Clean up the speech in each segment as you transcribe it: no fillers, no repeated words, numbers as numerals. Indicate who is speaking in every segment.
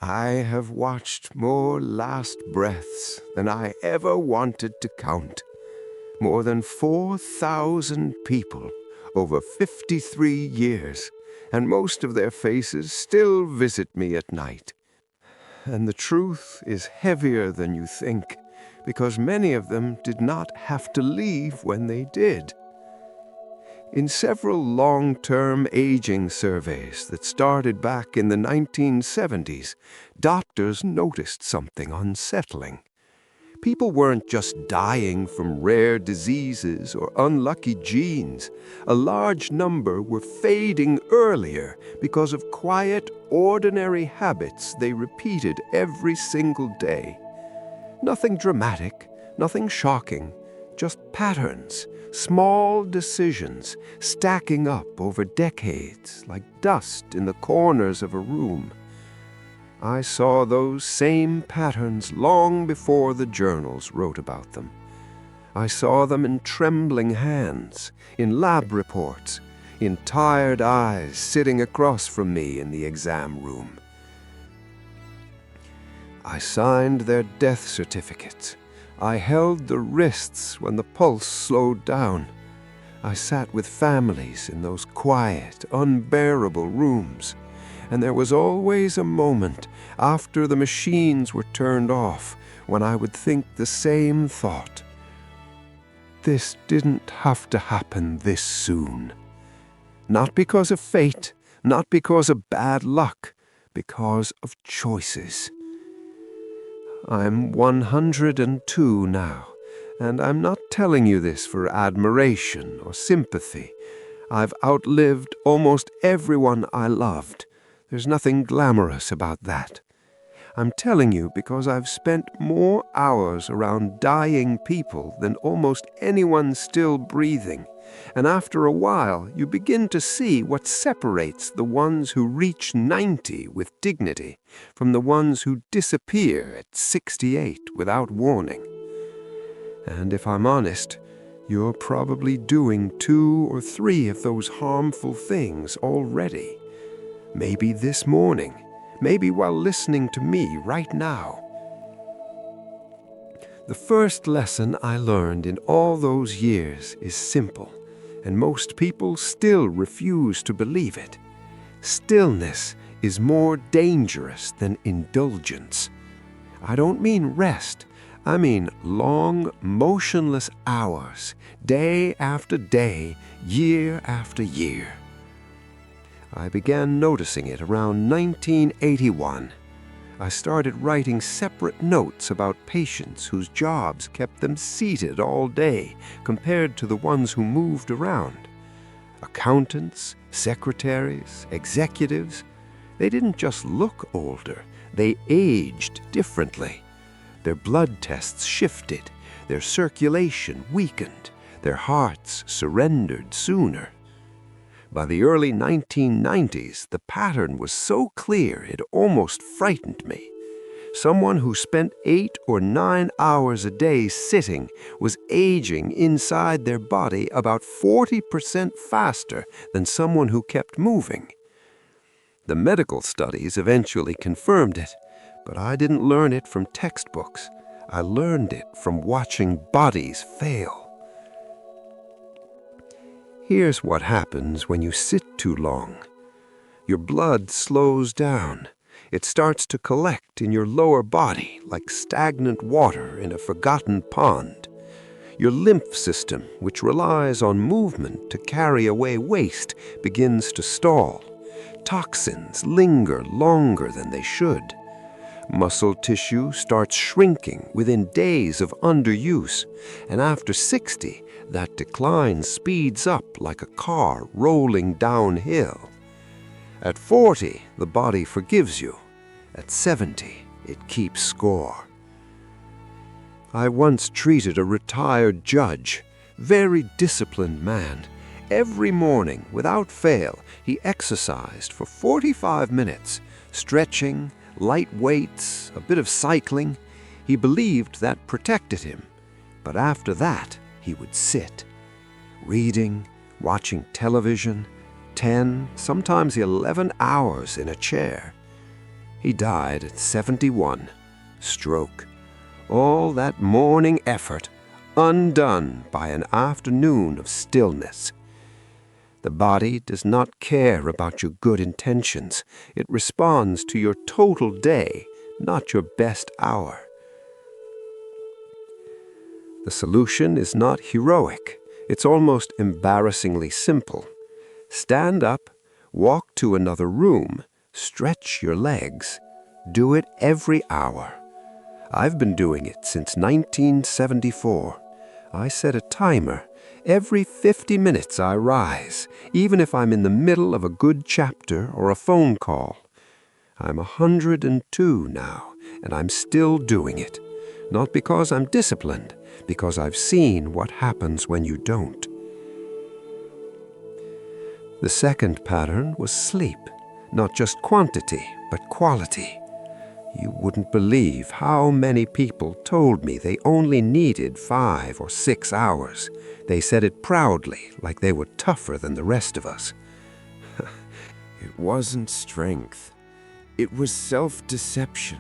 Speaker 1: I have watched more last breaths than I ever wanted to count. More than 4,000 people over 53 years, and most of their faces still visit me at night. And the truth is heavier than you think, because many of them did not have to leave when they did. In several long-term aging surveys that started back in the 1970s, doctors noticed something unsettling. People weren't just dying from rare diseases or unlucky genes. A large number were fading earlier because of quiet, ordinary habits they repeated every single day. Nothing dramatic, nothing shocking, just patterns, small decisions stacking up over decades like dust in the corners of a room. I saw those same patterns long before the journals wrote about them. I saw them in trembling hands, in lab reports, in tired eyes sitting across from me in the exam room. I signed their death certificates. I held the wrists when the pulse slowed down. I sat with families in those quiet, unbearable rooms, and there was always a moment after the machines were turned off when I would think the same thought. This didn't have to happen this soon. Not because of fate, not because of bad luck, because of choices. I'm 102 now, and I'm not telling you this for admiration or sympathy. I've outlived almost everyone I loved. There's nothing glamorous about that. I'm telling you because I've spent more hours around dying people than almost anyone still breathing. And after a while, you begin to see what separates the ones who reach 90 with dignity from the ones who disappear at 68 without warning. And if I'm honest, you're probably doing 2 or 3 of those harmful things already. Maybe this morning, maybe while listening to me right now. The first lesson I learned in all those years is simple, and most people still refuse to believe it. Stillness is more dangerous than indulgence. I don't mean rest. I mean long, motionless hours, day after day, year after year. I began noticing it around 1981. I started writing separate notes about patients whose jobs kept them seated all day compared to the ones who moved around. Accountants, secretaries, executives, they didn't just look older, they aged differently. Their blood tests shifted, their circulation weakened, their hearts surrendered sooner. By the early 1990s, the pattern was so clear it almost frightened me. Someone who spent 8 or 9 hours a day sitting was aging inside their body about 40% faster than someone who kept moving. The medical studies eventually confirmed it, but I didn't learn it from textbooks. I learned it from watching bodies fail. Here's what happens when you sit too long. Your blood slows down. It starts to collect in your lower body like stagnant water in a forgotten pond. Your lymph system, which relies on movement to carry away waste, begins to stall. Toxins linger longer than they should. Muscle tissue starts shrinking within days of underuse, and after 60, that decline speeds up like a car rolling downhill. At 40, the body forgives you. At 70, it keeps score. I once treated a retired judge, very disciplined man. Every morning, without fail, he exercised for 45 minutes, stretching, light weights, a bit of cycling. He believed that protected him. But after that, he would sit, reading, watching television, 10, sometimes 11 hours in a chair. He died at 71. Stroke. All that morning effort undone by an afternoon of stillness. The body does not care about your good intentions. It responds to your total day, not your best hour. The solution is not heroic. It's almost embarrassingly simple. Stand up, walk to another room, stretch your legs. Do it every hour. I've been doing it since 1974. I set a timer. Every 50 minutes I rise, even if I'm in the middle of a good chapter or a phone call. I'm 102 now, and I'm still doing it. Not because I'm disciplined, because I've seen what happens when you don't. The second pattern was sleep, not just quantity, but quality. You wouldn't believe how many people told me they only needed 5 or 6 hours. They said it proudly, like they were tougher than the rest of us.
Speaker 2: It wasn't strength. It was self-deception.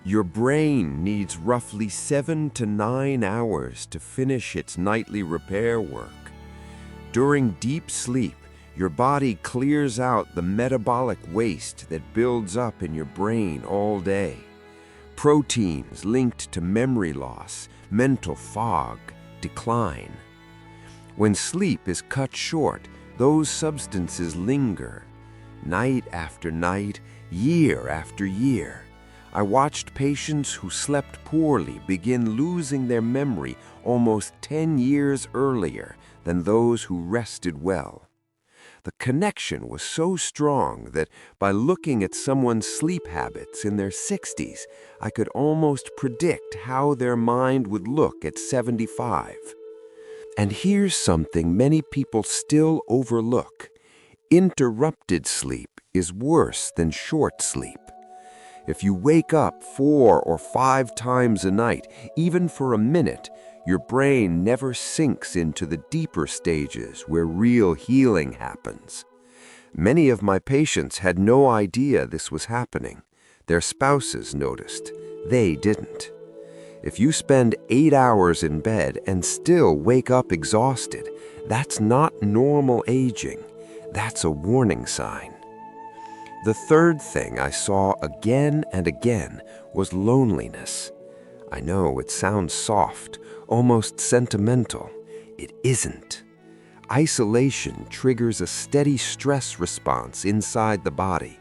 Speaker 2: Your brain needs roughly 7 to 9 hours to finish its nightly repair work. During deep sleep, your body clears out the metabolic waste that builds up in your brain all day. Proteins linked to memory loss, mental fog, decline. When sleep is cut short, those substances linger. Night after night, year after year. I watched patients who slept poorly begin losing their memory almost 10 years earlier than those who rested well. The connection was so strong that by looking at someone's sleep habits in their 60s, I could almost predict how their mind would look at 75. And here's something many people still overlook. Interrupted sleep is worse than short sleep. If you wake up 4 or 5 times a night, even for a minute, your brain never sinks into the deeper stages where real healing happens. Many of my patients had no idea this was happening. Their spouses noticed. They didn't. If you spend 8 hours in bed and still wake up exhausted, that's not normal aging. That's a warning sign. The third thing I saw again and again was loneliness. I know it sounds soft, almost sentimental. It isn't. Isolation triggers a steady stress response inside the body.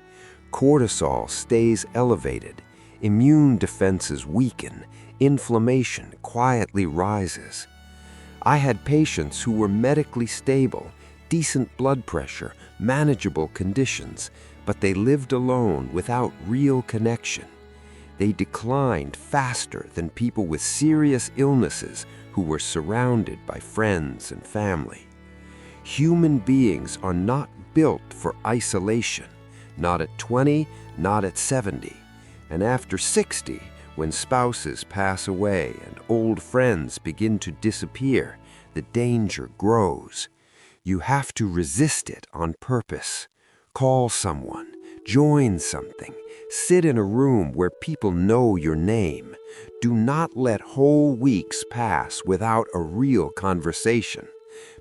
Speaker 2: Cortisol stays elevated. Immune defenses weaken. Inflammation quietly rises. I had patients who were medically stable, decent blood pressure, manageable conditions, but they lived alone without real connection. They declined faster than people with serious illnesses who were surrounded by friends and family. Human beings are not built for isolation, not at 20, not at 70. And after 60, when spouses pass away and old friends begin to disappear, the danger grows. You have to resist it on purpose. Call someone, join something, sit in a room where people know your name. Do not let whole weeks pass without a real conversation,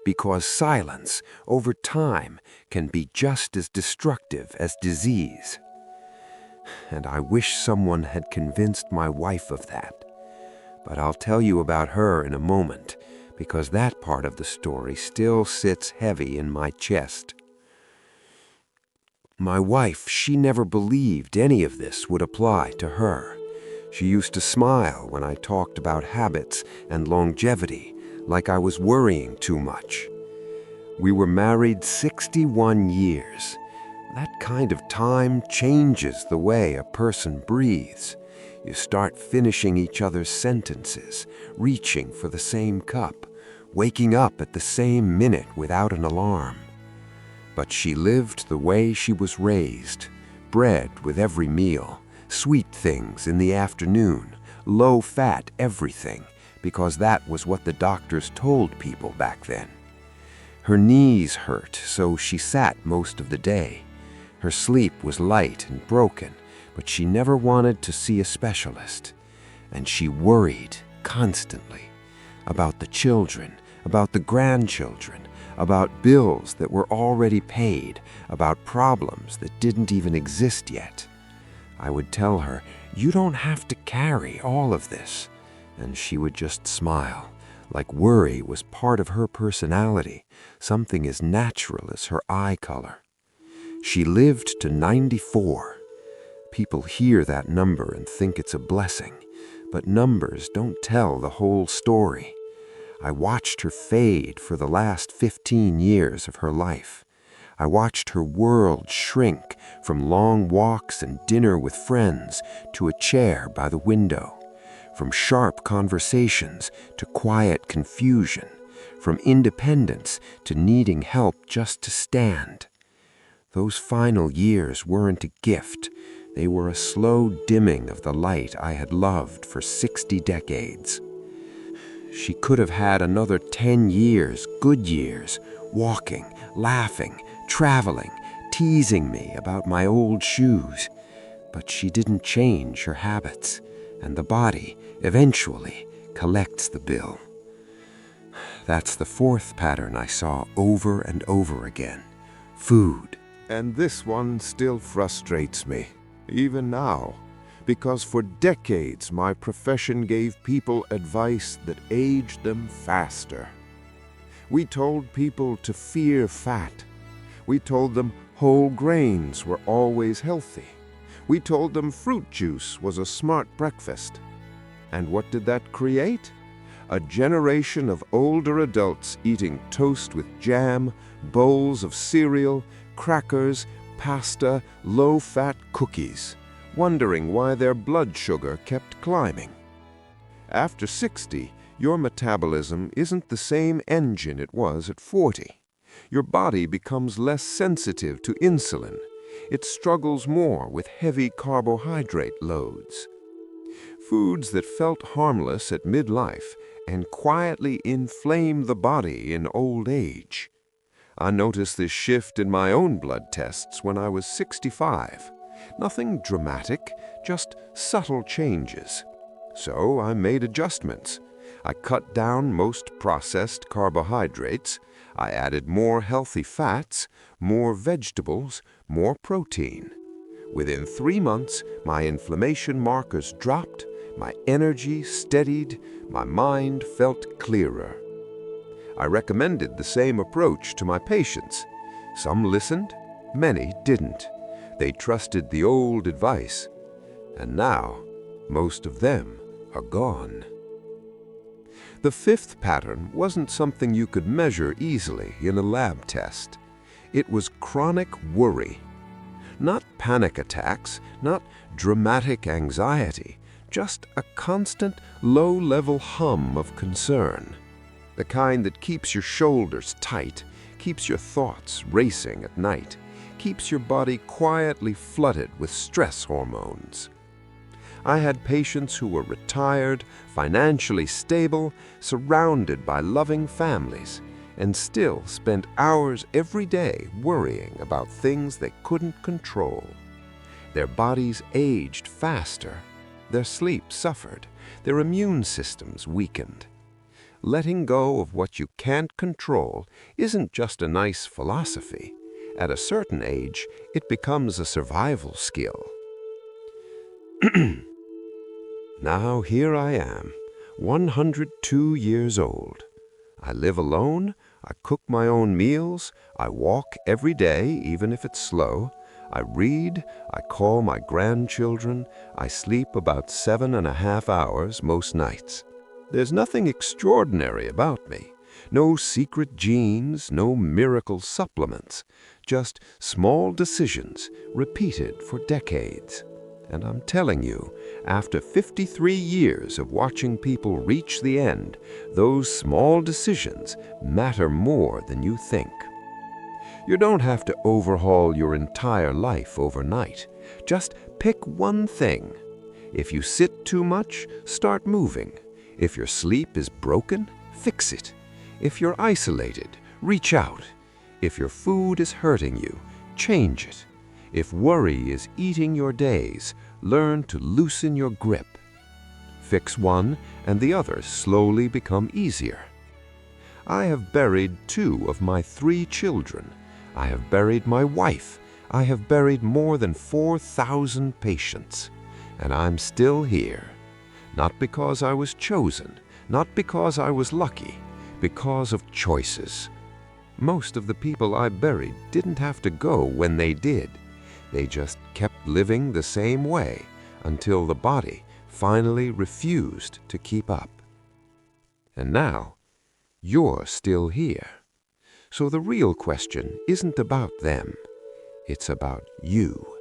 Speaker 2: because silence, over time, can be just as destructive as disease. And I wish someone had convinced my wife of that. But I'll tell you about her in a moment, because that part of the story still sits heavy in my chest. My wife, she never believed any of this would apply to her. She used to smile when I talked about habits and longevity, like I was worrying too much. We were married 61 years. That kind of time changes the way a person breathes. You start finishing each other's sentences, reaching for the same cup, waking up at the same minute without an alarm. But she lived the way she was raised, bread with every meal, sweet things in the afternoon, low-fat everything, because that was what the doctors told people back then. Her knees hurt, so she sat most of the day. Her sleep was light and broken,
Speaker 1: but she never wanted to see a specialist. And she worried constantly about the children, about the grandchildren, about bills that were already paid, about problems that didn't even exist yet. I would tell her, "You don't have to carry all of this." And she would just smile, like worry was part of her personality, something as natural as her eye color. She lived to 94. People hear that number and think it's a blessing, but numbers don't tell the whole story. I watched her fade for the last 15 years of her life. I watched her world shrink from long walks and dinner with friends to a chair by the window, from sharp conversations to quiet confusion, from independence to needing help just to stand. Those final years weren't a gift. They were a slow dimming of the light I had loved for 60 decades. She could have had another 10 years, good years, walking, laughing, traveling, teasing me about my old shoes. But she didn't change her habits, and the body, eventually, collects the bill. That's the fourth pattern I saw over and over again. Food.
Speaker 2: And this one still frustrates me, even now, because for decades my profession gave people advice that aged them faster. We told people to fear fat. We told them whole grains were always healthy. We told them fruit juice was a smart breakfast. And what did that create? A generation of older adults eating toast with jam, bowls of cereal, crackers, pasta, low-fat cookies, wondering why their blood sugar kept climbing. After 60, your metabolism isn't the same engine it was at 40. Your body becomes less sensitive to insulin. It struggles more with heavy carbohydrate loads. Foods that felt harmless at midlife and quietly inflame the body in old age. I noticed this shift in my own blood tests when I was 65. Nothing dramatic, just subtle changes. So I made adjustments. I cut down most processed carbohydrates. I added more healthy fats, more vegetables, more protein. Within 3 months, my inflammation markers dropped, my energy steadied, my mind felt clearer. I recommended the same approach to my patients. Some listened, many didn't. They trusted the old advice. And now, most of them are gone. The fifth pattern wasn't something you could measure easily in a lab test. It was chronic worry. Not panic attacks, not dramatic anxiety, just a constant, low-level hum of concern. The kind that keeps your shoulders tight, keeps your thoughts racing at night, keeps your body quietly flooded with stress hormones. I had patients who were retired, financially stable, surrounded by loving families, and still spent hours every day worrying about things they couldn't control. Their bodies aged faster, their sleep suffered, their immune systems weakened. Letting go of what you can't control isn't just a nice philosophy. At a certain age, it becomes a survival skill. Now here I am, 102 years old. I live alone, I cook my own meals, I walk every day, even if it's slow. I read, I call my grandchildren, I sleep about 7.5 hours most nights. There's nothing extraordinary about me. No secret genes, no miracle supplements. Just small decisions repeated for decades. And I'm telling you, after 53 years of watching people reach the end, those small decisions matter more than you think. You don't have to overhaul your entire life overnight. Just pick one thing. If you sit too much, start moving. If your sleep is broken, fix it. If you're isolated, reach out. If your food is hurting you, change it. If worry is eating your days,
Speaker 1: learn to loosen your grip. Fix one, and the others slowly become easier. I have buried 2 of my 3 children. I have buried my wife. I have buried more than 4,000 patients. And I'm still here. Not because I was chosen, not because I was lucky, because of choices. Most of the people I buried didn't have to go when they did. They just kept living the same way until the body finally refused to keep up. And now, you're still here. So the real question isn't about them. It's about you.